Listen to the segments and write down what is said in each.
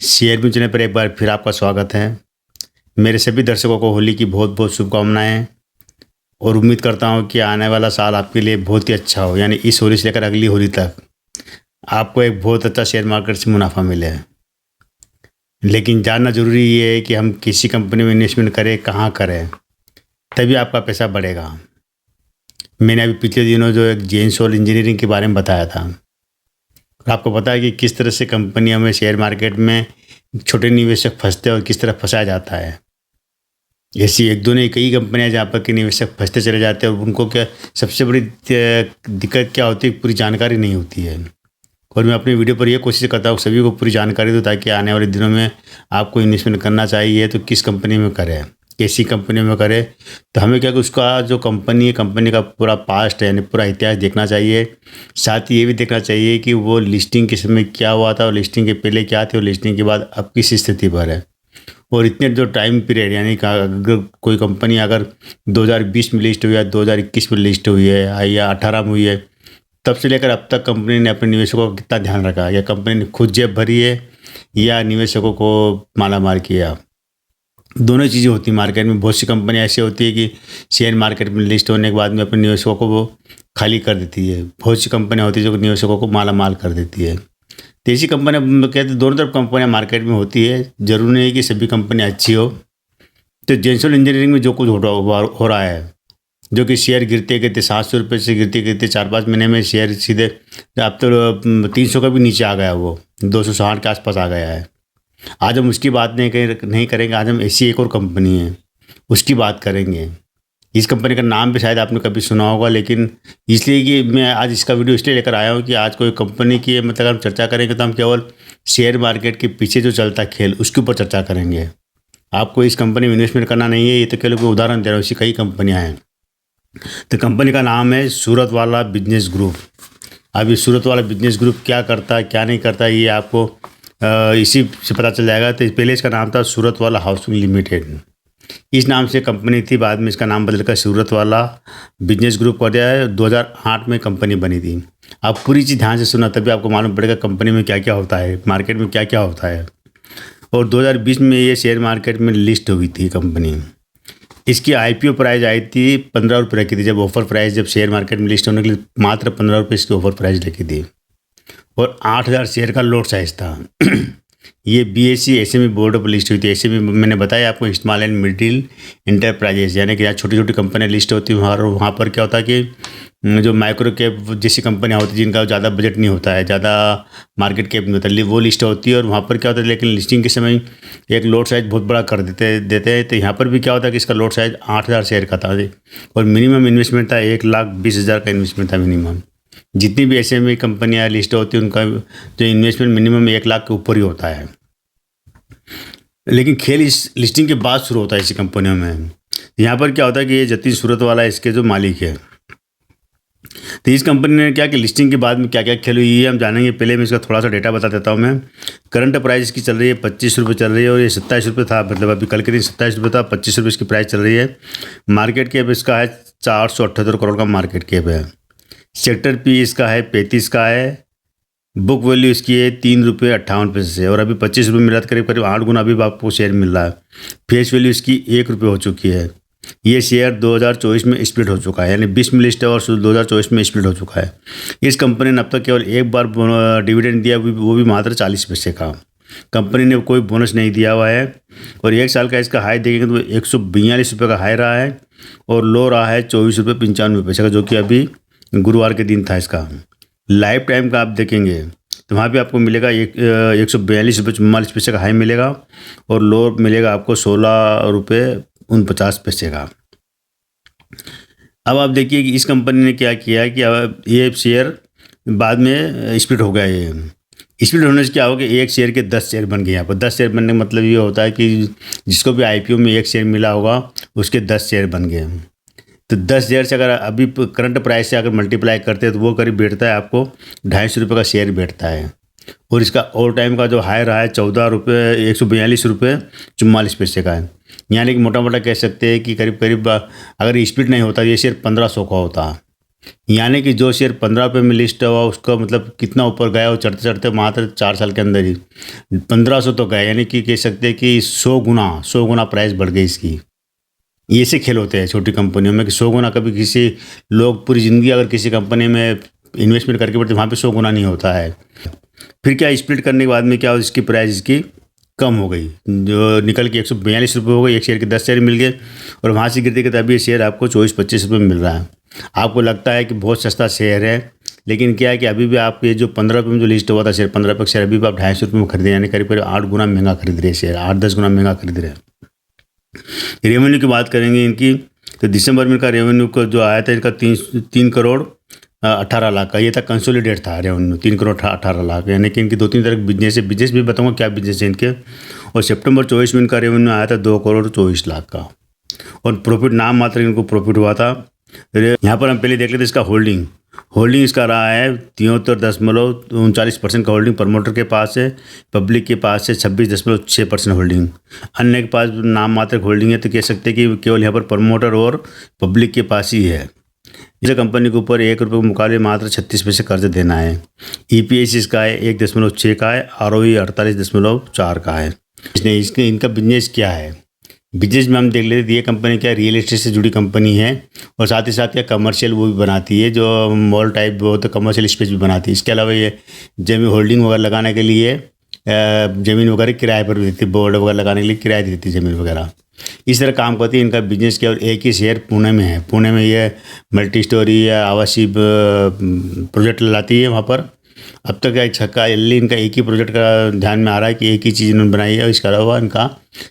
Share में चुने पर एक बार फिर आपका स्वागत है। मेरे सभी दर्शकों को होली की बहुत बहुत शुभकामनाएं और उम्मीद करता हूं कि आने वाला साल आपके लिए बहुत ही अच्छा हो, यानी इस होली से लेकर अगली होली तक आपको एक बहुत अच्छा शेयर मार्केट से मुनाफा मिले। लेकिन जानना ज़रूरी ये है कि हम किसी कंपनी में इन्वेस्टमेंट करें, कहाँ करें, तभी आपका पैसा बढ़ेगा। मैंने अभी पिछले दिनों जो एक जेन सोल इंजीनियरिंग के बारे में बताया था, और आपको पता है कि किस तरह से कंपनियों में शेयर मार्केट में छोटे निवेशक फंसते हैं और किस तरह फंसाया जाता है। ऐसी एक दो नहीं, कई कंपनियां जहाँ पर कि निवेशक फंसते चले जाते हैं और उनको क्या सबसे बड़ी दिक्कत क्या होती है, पूरी जानकारी नहीं होती है। और मैं अपनी वीडियो पर यह कोशिश करता हूँ सभी को पूरी जानकारी दूँ, ताकि आने वाले दिनों में आपको इन्वेस्टमेंट करना चाहिए तो किस कंपनी में करें, कैसी कंपनी में करें। तो हमें क्या कि उसका जो कंपनी का पूरा पास्ट है, यानी पूरा इतिहास देखना चाहिए। साथ ही ये भी देखना चाहिए कि वो लिस्टिंग के समय क्या हुआ था और लिस्टिंग के पहले क्या थे और लिस्टिंग के बाद अब किस स्थिति पर है। और इतने जो टाइम पीरियड, यानी कि अगर कोई कंपनी अगर 2020 में लिस्ट हुई है, 2021 में लिस्ट हुई है या 18 में हुई है, तब से लेकर अब तक कंपनी ने अपने निवेशकों का कितना ध्यान रखा, या कंपनी ने खुद जेब भरी है या निवेशकों को मालामाल किया। दोनों चीज़ें होती हैं मार्केट में। बहुत सी कंपनियाँ ऐसी होती है कि शेयर मार्केट में लिस्ट होने के बाद में अपने निवेशकों को वो खाली कर देती है। बहुत सी कंपनियाँ होती है जो निवेशकों को मालामाल कर देती है। तो ऐसी कंपनियाँ कहते हैं, दोनों तरफ कंपनियाँ मार्केट में होती है, जरूरी नहीं कि सभी कंपनियाँ अच्छी हो। तो जेंसोल इंजीनियरिंग में जो कुछ हो रहा है, जो कि शेयर गिरते गिरते 700 रुपये से गिरते गिरते 4-5 महीने में शेयर सीधे अब तो 300 का भी नीचे आ गया, वो 260 के आसपास आ गया है। आज हम उसकी बात नहीं करेंगे। आज हम ऐसी एक और कंपनी है उसकी बात करेंगे। इस कंपनी का नाम भी शायद आपने कभी सुना होगा, लेकिन इसलिए कि मैं आज इसका वीडियो इसलिए लेकर आया हूँ कि आज कोई कंपनी की मतलब हम चर्चा करेंगे तो हम केवल शेयर मार्केट के पीछे जो चलता है खेल, उसके ऊपर चर्चा करेंगे। आपको इस कंपनी में इन्वेस्टमेंट करना नहीं है, ये तो केवल कोई उदाहरण दे रहा हूँ। ऐसी कई कंपनियाँ हैं। तो कंपनी का नाम है सूरत वाला बिजनेस ग्रुप। अब ये सूरत वाला बिजनेस ग्रुप क्या करता है क्या नहीं करता, ये आपको इसी से पता चल जाएगा। तो पहले इसका नाम था सूरत वाला हाउसिंग लिमिटेड, इस नाम से कंपनी थी। बाद में इसका नाम बदलकर सूरत वाला बिजनेस ग्रुप कर दिया है। 2008 में कंपनी बनी थी। आप पूरी चीज़ ध्यान से सुना, तभी आपको मालूम पड़ेगा कंपनी में क्या क्या होता है, मार्केट में क्या क्या होता है। और 2020 में ये शेयर मार्केट में लिस्ट हुई थी कंपनी। इसकी आईपीओ प्राइस आई थी 15 रुपये रखी थी। जब ऑफर प्राइस, जब शेयर मार्केट में लिस्ट होने के लिए मात्र 15 रुपये इसकी ऑफर प्राइस रखी थी, और 8000 शेयर का लॉट साइज था। ये बीएसई एसएमई बोर्ड पर लिस्ट हुई थी। एसएमई मैंने बताया आपको, स्मॉल एंड मिडिल इंटरप्राइजेस, यानी कि यहाँ छोटी छोटी कंपनियाँ लिस्ट होती हैं। वहाँ पर क्या होता है कि जो माइक्रो कैप जैसी कंपनियाँ होती हैं, जिनका ज़्यादा बजट नहीं होता है, ज़्यादा मार्केट कैप नहीं होता, वो लिस्ट होती है। और वहाँ पर क्या होता है, लेकिन लिस्टिंग के समय एक लॉट साइज बहुत बड़ा कर देते हैं। तो यहाँ पर भी क्या होता है कि इसका लॉट साइज 8000 शेयर का था, और मिनिमम इन्वेस्टमेंट था 1,20,000 का इन्वेस्टमेंट था मिनिमम। जितनी भी एसएमई कंपनियाँ लिस्ट होती हैं, उनका जो इन्वेस्टमेंट मिनिमम 1 लाख के ऊपर ही होता है। लेकिन खेल इस लिस्टिंग के बाद शुरू होता है ऐसी कंपनियों में। यहाँ पर क्या होता है कि ये जतिन सूरत वाला इसके जो मालिक है, तो इस कंपनी ने क्या कि लिस्टिंग के बाद में क्या क्या खेल हुई ये हम जानेंगे। पहले मैं इसका थोड़ा सा डेटा बता देता हूँ। मैं करंट प्राइस इसकी चल रही है 25 रुपये चल रही है, और ये 27 रुपये था, मतलब अभी कल के दिन 27 रुपये था, 25 रुपये इसकी प्राइस चल रही है। मार्केट कैप इसका है 478 करोड़ का मार्केट कैप है। सेक्टर पी इसका है 35 का है। बुक वैल्यू इसकी है 3 रुपये 58 पैसे, और अभी 25 रुपये मिला, करीब करीब 8 गुना अभी आपको शेयर मिल रहा है। फेस वैल्यू इसकी 1 रुपये हो चुकी है। ये शेयर 2024 में स्प्लिट हो चुका है, यानी 20 में लिस्ट है और 2024 में स्प्लिट हो चुका है। इस कंपनी ने अब तक केवल एक बार डिविडेंड दिया, वो भी मात्र 40 पैसे का। कंपनी ने कोई बोनस नहीं दिया हुआ है। और 1 साल का इसका हाई देखेंगे तो 142 रुपये का हाई रहा है, और लो रहा है 24 रुपये 95 पैसे का, जो कि अभी गुरुवार के दिन था इसका। लाइफ टाइम का आप देखेंगे तो वहाँ पे आपको मिलेगा 142 रुपये 44 पैसे का हाई मिलेगा, और लो मिलेगा आपको 16 रुपये 49 पैसे का। अब आप देखिए कि इस कंपनी ने क्या किया कि अब ये शेयर बाद में स्प्लिट हो गया। ये स्प्लिट होने से क्या होगा, एक शेयर के 10 शेयर बन गए। यहाँ पर 10 शेयर बनने का मतलब ये होता है कि जिसको भी आईपीओ में 1 शेयर मिला होगा, उसके 10 शेयर बन गए। तो 10 शेयर से अगर अभी करंट प्राइस से अगर मल्टीप्लाई करते हैं तो वो करीब बैठता है आपको 250 रुपये का शेयर बैठता है। और इसका ऑल टाइम का जो हाई रहा है 142 रुपये 44 का है। यानी कि मोटा मोटा कह सकते हैं कि करीब करीब अगर स्प्लिट नहीं होता ये शेयर 1500 का होता। यानी कि जो शेयर 15 रुपये में लिस्ट हुआ उसका मतलब कितना ऊपर गया, वो चढ़ते चढ़ते मात्र 4 साल के अंदर ही 1500 तो गया, यानी कि कह सकते हैं कि 100 गुना प्राइस बढ़ गई इसकी। ये ऐसे खेल होते हैं छोटी कंपनियों में कि 100 गुना, कभी किसी लोग पूरी ज़िंदगी अगर किसी कंपनी में इन्वेस्टमेंट करके बैठते वहाँ पे 100 गुना नहीं होता है। फिर क्या स्प्लिट करने के बाद में क्या इसकी प्राइस इसकी कम हो गई, जो निकल के 142 रुपये हो गई, एक शेयर के 10 शेयर मिल गए और वहाँ से गिरते गिरते अभी ये शेयर आपको 24-25 रुपये में मिल रहा है। आपको लगता है कि बहुत सस्ता शेयर है, लेकिन क्या है कि अभी भी आप ये जो 15 रुपये में जो लिस्ट हुआ था शेयर, 15 रुपये का शेयर अभी भी आप 250 रुपये में खरीदे, यानी करीब 8 गुना महंगा खरीद रहे हैं शेयर, 8-10 गुना महंगा खरीद रहे हैं। रेवेन्यू की बात करेंगे इनकी, तो दिसंबर में इनका रेवेन्यू को जो आया था इनका 3 करोड़ 18 लाख का, ये था कंसोलिडेट था रेवेन्यू 3 करोड़ 18 लाख, यानी कि इनकी 2-3 तरह के बिजनेस भी बताऊंगा क्या बिजनेस है इनके। और सितंबर 24 में इनका रेवेन्यू आया था 2 करोड़ 24 लाख का, और प्रॉफिट नाम मात्र इनको प्रॉफिट हुआ था। यहाँ पर हम पहले देख लेते हैं इसका होल्डिंग इसका रहा है 73.39% का होल्डिंग प्रमोटर के पास है, पब्लिक के पास है 26.6% होल्डिंग, अन्य के पास नाम मात्र होल्डिंग है। तो कह सकते हैं कि केवल यहाँ पर प्रमोटर और पब्लिक के पास ही है। इस कंपनी के ऊपर 1 रुपये के मुकाबले मात्र 36 पैसे कर्ज देना है। EPS इसका है 1.6 का है, ROE 48.4 का है। इनका बिजनेस क्या है, बिजनेस में हम देख लेते ये कंपनी क्या रियल एस्टेट से जुड़ी कंपनी है, और साथ ही साथ क्या कमर्शियल वो भी बनाती है, जो मॉल टाइप वो तो कमर्शियल स्पेस भी बनाती है। इसके अलावा ये जमीन होल्डिंग वगैरह लगाने के लिए ज़मीन वगैरह किराए पर भी देती है, बोर्ड वगैरह लगाने के लिए किराए देती है ज़मीन वगैरह, इस तरह काम करती है। इनका बिजनेस केवल एक ही शेयर पुणे में है, पुणे में ये मल्टी स्टोरी या आवासीय प्रोजेक्ट लाती है वहाँ पर। अब तक एक छक्का एल्ली इनका एक ही प्रोजेक्ट का ध्यान में आ रहा है कि एक ही चीज़ इन्होंने बनाई है, इसके अलावा इनका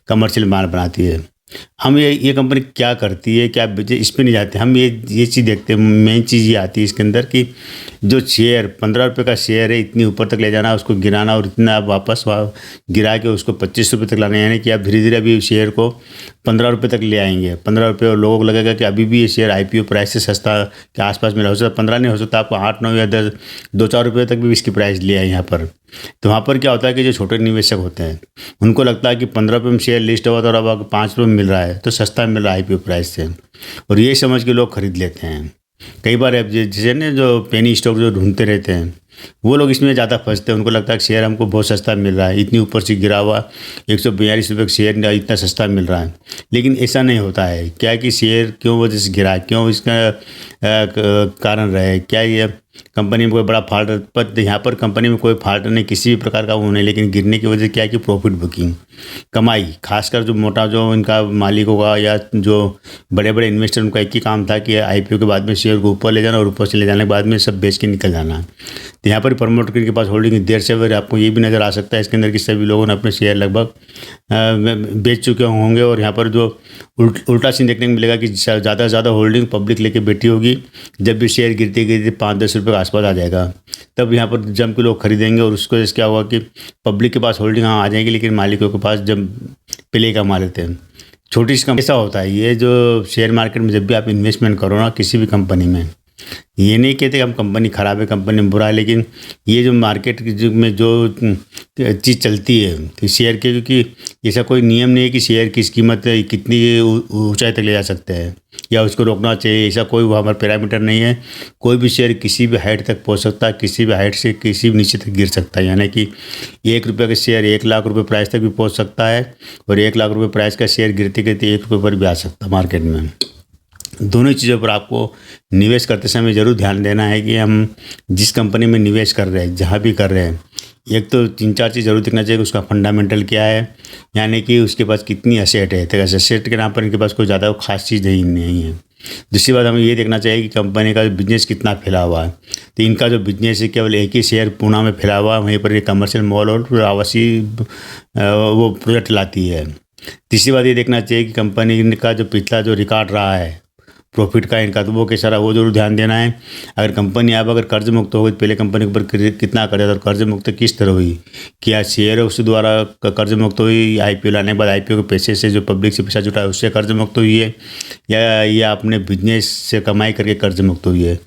कमर्शियल माल बनाती है। हम ये कंपनी क्या करती है, क्या इस पर नहीं जाते हम, ये चीज़ देखते हैं। मेन चीज़ ये आती है इसके अंदर कि जो शेयर 15 रुपये का शेयर है इतनी ऊपर तक ले जाना, उसको गिराना और इतना आप वापस गिरा के उसको 25 रुपये तक लाना, यानी कि आप धीरे धीरे अभी शेयर को 15 रुपये तक ले आएंगे। 15 रुपये, और लोगों को लगेगा कि अभी भी ये शेयर IPO प्राइस से सस्ता के आसपास मिला, हो सकता 15 नहीं हो सकता, आपको 8, 9 या 10, 2-4 रुपये तक भी इसकी प्राइस ले आए यहाँ पर। तो वहाँ पर क्या होता है कि जो छोटे निवेशक होते हैं उनको लगता है कि 15 रुपये में शेयर लिस्ट हुआ तो अब 5 रुपये में मिल रहा है, तो सस्ता मिल रहा है IPO प्राइस से, और ये समझ के लोग खरीद लेते हैं। कई बार जैसे ना जो पेनी स्टॉक जो ढूंढते रहते हैं वो लोग इसमें ज़्यादा फंसते हैं, उनको लगता है कि शेयर हमको बहुत सस्ता मिल रहा है, इतनी ऊपर से गिरा हुआ 142 रुपये का शेयर इतना सस्ता मिल रहा है, लेकिन ऐसा नहीं होता है। क्या है कि शेयर क्यों वजह से गिरा, क्यों इसका कारण रहे, क्या ये कंपनी में कोई बड़ा फॉल्ट, पर यहाँ पर कंपनी में कोई फॉल्ट नहीं, किसी भी प्रकार का वो नहीं, लेकिन गिरने की वजह क्या है कि प्रॉफिट बुकिंग, कमाई, खासकर जो मोटा जो इनका मालिक होगा या जो बड़े बड़े इन्वेस्टर, उनका एक ही काम था कि IPO के बाद में शेयर को ऊपर ले जाना और ऊपर से ले जाने के बाद में सब बेच के निकल जाना। तो यहाँ पर प्रमोटर के पास होल्डिंग देर से देर आपको ये भी नज़र आ सकता है इसके अंदर कि सभी लोगों ने अपने शेयर लगभग बेच चुके होंगे, और यहाँ पर जो उल्टा सीन देखने को मिलेगा कि ज़्यादा से ज़्यादा होल्डिंग पब्लिक लेके बैठी होगी। जब भी शेयर गिरते गिरते 5-10 रुपये के आसपास आ जाएगा तब यहाँ पर जम के लोग खरीदेंगे, और उसको जैसे क्या होगा कि पब्लिक के पास होल्डिंग हाँ आ जाएगी, लेकिन मालिकों के पास जब पहले ही कमा लेते हैं। छोटी सी ऐसा होता है ये जो शेयर मार्केट में जब भी आप इन्वेस्टमेंट करो ना किसी भी कंपनी में, ये नहीं कहते कि हम कंपनी ख़राब है, कंपनी में बुरा है, लेकिन ये जो मार्केट में जो चीज़ चलती है तो शेयर के, क्योंकि ऐसा कोई नियम नहीं है कि शेयर की कीमत कितनी ऊंचाई तक ले जा सकते हैं या उसको रोकना चाहिए, ऐसा कोई वो हमारा पैरामीटर नहीं है। कोई भी शेयर किसी भी हाइट तक पहुंच सकता है, किसी भी हाइट से किसी भी नीचे तक गिर सकता है, यानी कि 1 रुपये का शेयर 1 लाख रुपये प्राइस तक भी पहुंच सकता है, और 1 लाख रुपये प्राइस का शेयर गिरते गिरते 1 रुपये पर भी आ सकता है मार्केट में। दोनों चीज़ों पर आपको निवेश करते समय ज़रूर ध्यान देना है कि हम जिस कंपनी में निवेश कर रहे हैं, जहाँ भी कर रहे हैं, एक तो 3-4 चीज़ जरूर देखना चाहिए कि उसका फंडामेंटल क्या है, यानी कि उसके पास कितनी एसेट है। तो एसेट के नाम पर इनके पास कोई ज़्यादा खास चीज़ नहीं है। दूसरी बात हमें ये देखना चाहिए कि कंपनी का बिजनेस कितना फैला हुआ है। तो इनका जो बिजनेस है केवल एक ही शेयर पुणे में फैला हुआ है, वहीं पर ये कमर्शियल मॉल और आवासीय वो प्रोजेक्ट लाती है। तीसरी बात ये देखना चाहिए कि कंपनी का जो पिछला जो रिकॉर्ड रहा है प्रॉफिट का इनका, तो वो कैसा रहा वो जरूर ध्यान देना है। अगर कंपनी आप अगर कर्ज मुक्त हो गई, पहले कंपनी के ऊपर कितना कर्ज था और कर्ज मुक्त किस तरह हुई, क्या शेयर उस द्वारा कर्ज मुक्त हुई, IPO लाने के बाद IPO के पैसे से जो पब्लिक से पैसा जुटा है उससे कर्ज मुक्त हुई है, या अपने बिजनेस से कमाई करके कर्ज मुक्त हुई है।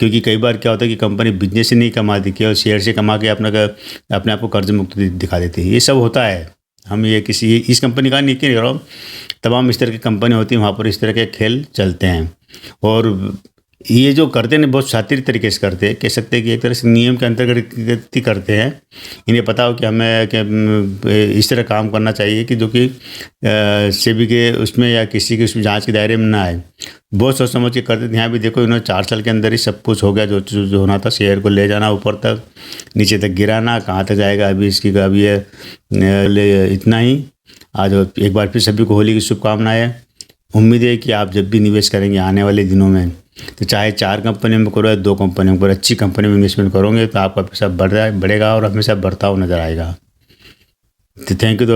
क्योंकि कई बार क्या होता है कि कंपनी बिजनेस से नहीं कमाती, केवल शेयर से कमा के अपने आप को कर्ज मुक्त दिखा देती है। ये सब होता है। हम ये किसी इस कंपनी का नहीं कह रहा हूँ, तमाम इस तरह की कंपनी होती है, वहाँ पर इस तरह के खेल चलते हैं। और ये जो करते हैं ना बहुत शातिर तरीके से करते हैं, कह सकते हैं कि एक तरह से नियम के अंतर्गत ही करते हैं। इन्हें पता हो कि हमें इस तरह काम करना चाहिए कि जो कि सेबी के उसमें या किसी के उसमें जांच के दायरे में ना आए। बहुत सोच समझ के करते थे। यहाँ भी देखो इन्होंने 4 साल के अंदर ही सब कुछ हो गया जो होना था। शेयर को ले जाना ऊपर तक, नीचे तक गिराना, कहाँ तक जाएगा अभी इसकी का अभी है इतना ही। आज एक बार फिर सभी को होली की शुभकामनाएं। उम्मीद है कि आप जब भी निवेश करेंगे आने वाले दिनों में, तो चाहे 4 कंपनी में करो या 2 कंपनी में करो, अच्छी कंपनी में इन्वेस्टमेंट करोगे तो आपका पैसा बढ़ेगा और हमेशा बढ़ता हुआ नजर आएगा। तो थैंक यू।